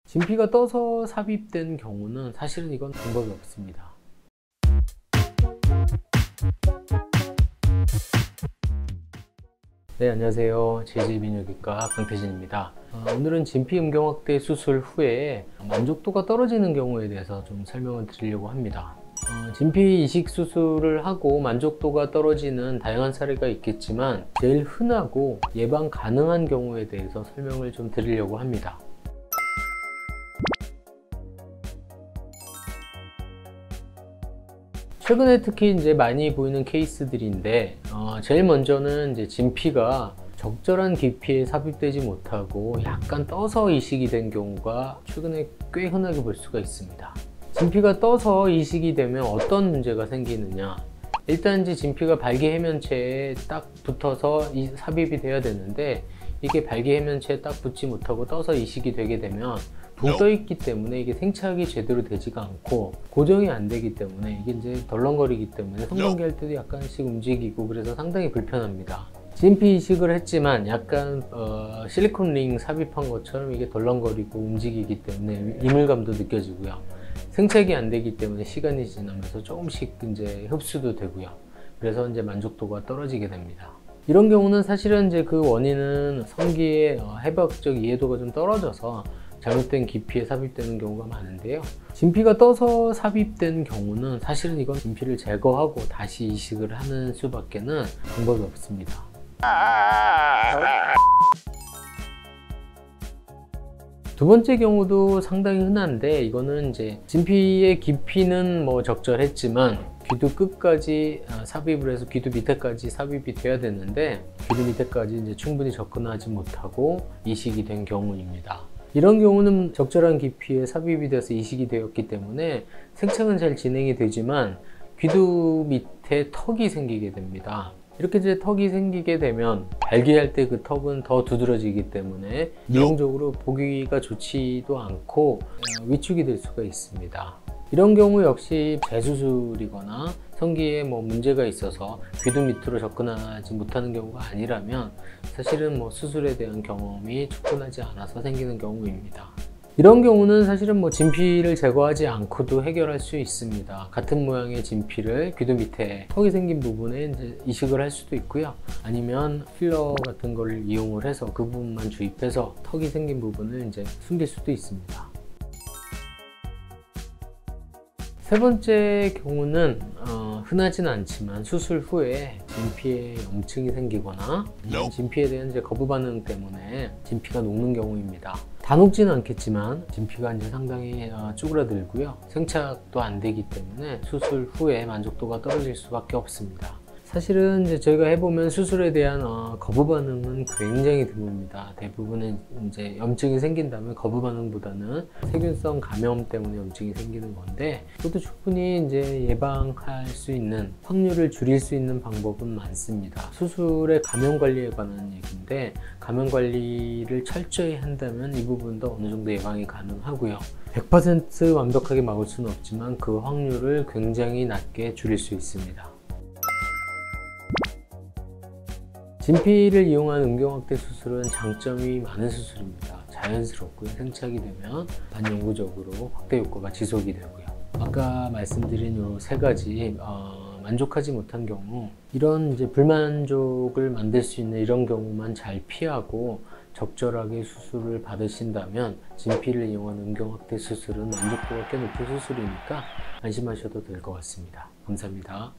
진피가 떠서 삽입된 경우는 사실은 이건 방법이 없습니다. 네, 안녕하세요. 제지비뇨기과 강태진입니다. 오늘은 진피 음경확대 수술 후에 만족도가 떨어지는 경우에 대해서 좀 설명을 드리려고 합니다. 진피 이식 수술을 하고 만족도가 떨어지는 다양한 사례가 있겠지만 제일 흔하고 예방 가능한 경우에 대해서 설명을 좀 드리려고 합니다. 최근에 특히 이제 많이 보이는 케이스들인데 제일 먼저는 이제 진피가 적절한 깊이에 삽입되지 못하고 약간 떠서 이식이 된 경우가 최근에 꽤 흔하게 볼 수가 있습니다. 진피가 떠서 이식이 되면 어떤 문제가 생기느냐, 일단 이제 진피가 발기 해면체에 딱 붙어서 삽입이 돼야 되는데 이게 발기 해면체에 딱 붙지 못하고 떠서 이식이 되게 되면 붕 떠 있기 때문에 이게 생착이 제대로 되지가 않고 고정이 안 되기 때문에 이게 이제 덜렁거리기 때문에 성관계할 때도 약간씩 움직이고 그래서 상당히 불편합니다. 진피 이식을 했지만 약간 실리콘 링 삽입한 것처럼 이게 덜렁거리고 움직이기 때문에 이물감도 느껴지고요. 생착이 안 되기 때문에 시간이 지나면서 조금씩 이제 흡수도 되고요. 그래서 이제 만족도가 떨어지게 됩니다. 이런 경우는 사실은 이제 그 원인은 성기의 해부학적 이해도가 좀 떨어져서 잘못된 깊이에 삽입되는 경우가 많은데요. 진피가 떠서 삽입된 경우는 사실은 이건 진피를 제거하고 다시 이식을 하는 수밖에는 방법이 없습니다. 두 번째 경우도 상당히 흔한데 이거는 이제 진피의 깊이는 뭐 적절했지만 귀두 끝까지 삽입을 해서 귀두 밑에까지 삽입이 돼야 되는데 귀두 밑에까지 이제 충분히 접근하지 못하고 이식이 된 경우입니다. 이런 경우는 적절한 깊이에 삽입이 돼서 이식이 되었기 때문에 생착은 잘 진행이 되지만 귀두 밑에 턱이 생기게 됩니다. 이렇게 이제 턱이 생기게 되면 발기할 때 그 턱은 더 두드러지기 때문에 미용적으로 보기가 좋지도 않고 위축이 될 수가 있습니다. 이런 경우 역시 재수술이거나 성기에 뭐 문제가 있어서 귀두 밑으로 접근하지 못하는 경우가 아니라면 사실은 뭐 수술에 대한 경험이 충분하지 않아서 생기는 경우입니다. 이런 경우는 사실은 뭐 진피를 제거하지 않고도 해결할 수 있습니다. 같은 모양의 진피를 귀두 밑에 턱이 생긴 부분에 이제 이식을 할 수도 있고요. 아니면 필러 같은 걸 이용을 해서 그 부분만 주입해서 턱이 생긴 부분을 이제 숨길 수도 있습니다. 세 번째 경우는 흔하지는 않지만 수술 후에 진피에 염증이 생기거나 진피에 대한 이제 거부 반응 때문에 진피가 녹는 경우입니다. 다 녹지는 않겠지만 진피가 이제 상당히 쭈그라들고요. 생착도 안 되기 때문에 수술 후에 만족도가 떨어질 수밖에 없습니다. 사실은 이제 저희가 해보면 수술에 대한 거부 반응은 굉장히 드뭅니다. 대부분은 이제 염증이 생긴다면 거부 반응보다는 세균성 감염 때문에 염증이 생기는 건데 그것도 충분히 이제 예방할 수 있는 확률을 줄일 수 있는 방법은 많습니다. 수술의 감염 관리에 관한 얘기인데 감염 관리를 철저히 한다면 이 부분도 어느 정도 예방이 가능하고요. 100% 완벽하게 막을 수는 없지만 그 확률을 굉장히 낮게 줄일 수 있습니다. 진피를 이용한 음경확대 수술은 장점이 많은 수술입니다. 자연스럽고요. 생착이 되면 반영구적으로 확대 효과가 지속이 되고요. 아까 말씀드린 이 세 가지 만족하지 못한 경우 이런 이제 불만족을 만들 수 있는 이런 경우만 잘 피하고 적절하게 수술을 받으신다면 진피를 이용한 음경확대 수술은 만족도가 꽤 높은 수술이니까 안심하셔도 될 것 같습니다. 감사합니다.